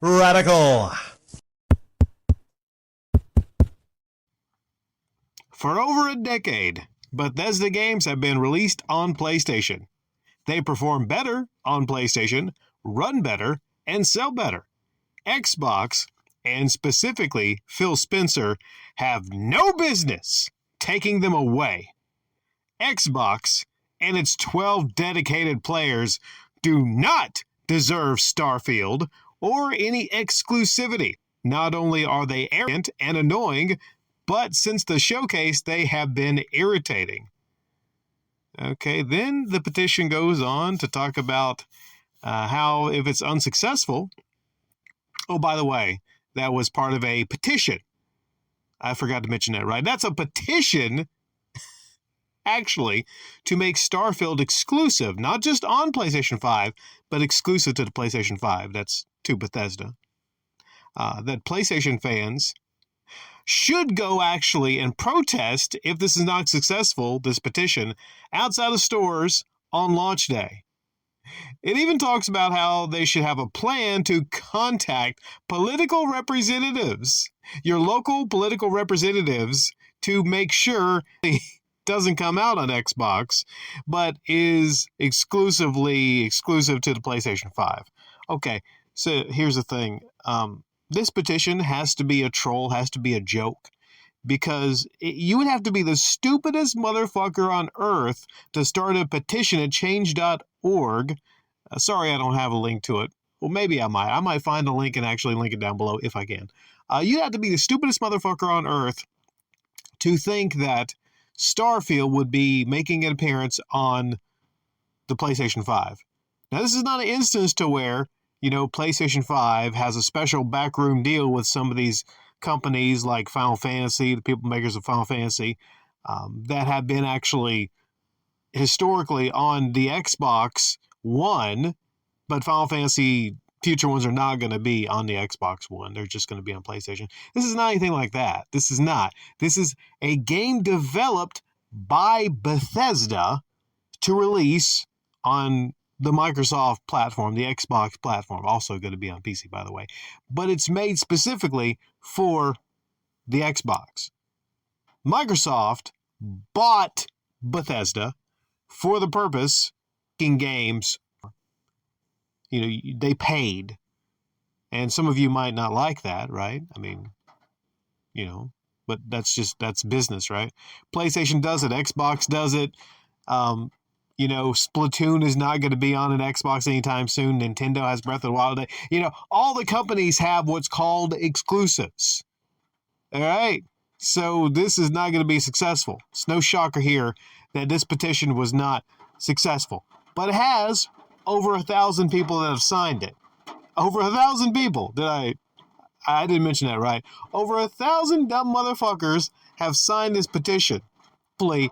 Radical. For over a decade, Bethesda games have been released on PlayStation. They perform better on PlayStation, run better, and sell better. Xbox, and specifically Phil Spencer, have no business taking them away. Xbox and its 12 dedicated players do not deserve Starfield or any exclusivity. Not only are they arrogant and annoying, but since the showcase, they have been irritating. Okay, then the petition goes on to talk about how if it's unsuccessful, oh, by the way, that was part of a petition. I forgot to mention that, right? That's a petition, actually, to make Starfield exclusive, not just on PlayStation 5, but exclusive to the PlayStation 5. That's to Bethesda. That PlayStation fans should go actually and protest if this is not successful, this petition, outside of stores on launch day. It even talks about how they should have a plan to contact political representatives, your local political representatives, to make sure it doesn't come out on Xbox, but is exclusive to the PlayStation 5. Okay, so here's the thing. This petition has to be a troll, has to be a joke, because you would have to be the stupidest motherfucker on earth to start a petition at change.org. Sorry, I don't have a link to it. Well, maybe I might. I might find a link and actually link it down below if I can. You have to be the stupidest motherfucker on earth to think that Starfield would be making an appearance on the PlayStation 5. Now, this is not an instance to where PlayStation 5 has a special backroom deal with some of these companies like Final Fantasy, the people makers of Final Fantasy, that have been actually historically on the Xbox One, but Final Fantasy future ones are not going to be on the Xbox One. They're just going to be on PlayStation. This is not anything like that. This is not. This is a game developed by Bethesda to release on the Microsoft platform, the Xbox platform, also going to be on PC, by the way. But it's made specifically for the Xbox. Microsoft bought Bethesda for the purpose of making games. They paid. And some of you might not like that, right? I mean, but that's business, right? PlayStation does it. Xbox does it. Splatoon is not going to be on an Xbox anytime soon. Nintendo has Breath of the Wild. All the companies have what's called exclusives. All right? So this is not going to be successful. It's no shocker here that this petition was not successful. But it has over 1,000 people that have signed it. Over 1,000 people. I didn't mention that, right? Over 1,000 dumb motherfuckers have signed this petition. Hopefully,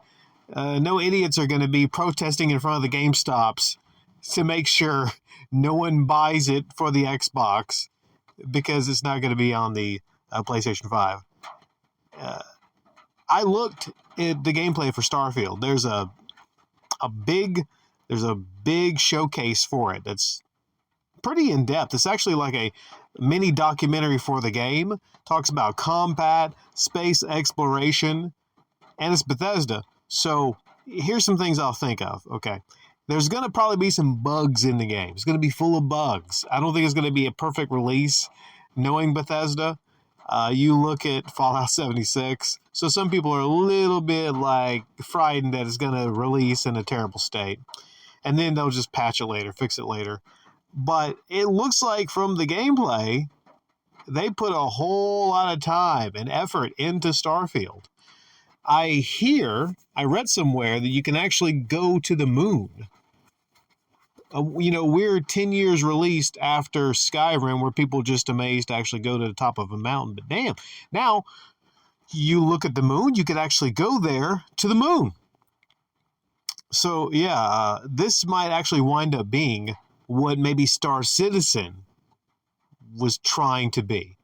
no idiots are going to be protesting in front of the GameStops to make sure no one buys it for the Xbox because it's not going to be on the PlayStation 5. I looked at the gameplay for Starfield. There's a big showcase for it that's pretty in-depth. It's actually like a mini documentary for the game. Talks about combat, space exploration, and it's Bethesda. So here's some things I'll think of. Okay. There's going to probably be some bugs in the game. It's going to be full of bugs. I don't think it's going to be a perfect release, knowing Bethesda. You look at Fallout 76. So some people are a little bit frightened that it's going to release in a terrible state. And then they'll just patch it later, fix it later. But it looks like from the gameplay, they put a whole lot of time and effort into Starfield. I read somewhere that you can actually go to the moon. We're 10 years released after Skyrim, where people just amazed to actually go to the top of a mountain. But damn, now you look at the moon, you could actually go there to the moon. So yeah, this might actually wind up being what maybe Star Citizen was trying to be.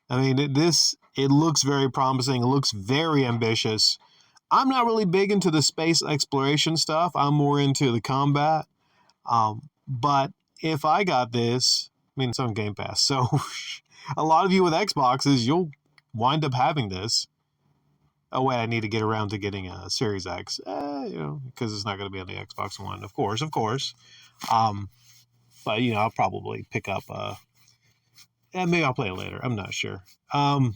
I mean, it looks very promising. It looks very ambitious. I'm not really big into the space exploration stuff. I'm more into the combat. But if I got this, mean, it's on Game Pass. So a lot of you with Xboxes, you'll wind up having this. Oh, wait, I need to get around to getting a Series X, because it's not going to be on the Xbox One, of course. But, I'll probably pick up, maybe I'll play it later. I'm not sure. I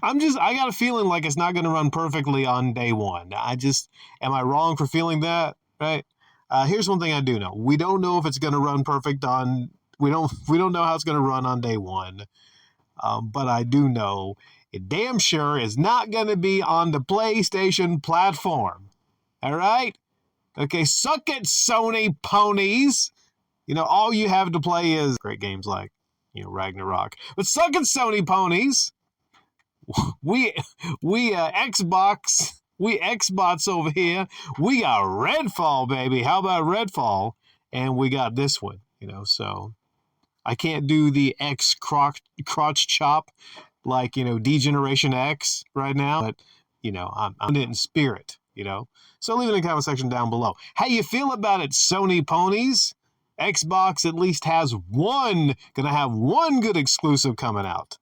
got a feeling like it's not going to run perfectly on day one. Am I wrong for feeling that? Right? Here's one thing I do know. We don't know if it's going to run perfect we don't know how it's going to run on day one. But I do know it damn sure is not going to be on the PlayStation platform. All right? Okay, suck it, Sony ponies. All you have to play is great games like, Ragnarok. But suck it, Sony ponies. We Xbots over here. We got Redfall, baby. How about Redfall? And we got this one, so I can't do the X crotch chop like, D-Generation X right now, but, I'm in spirit, So leave it in the comment section down below. How you feel about it, Sony ponies? Xbox at least has gonna have one good exclusive coming out.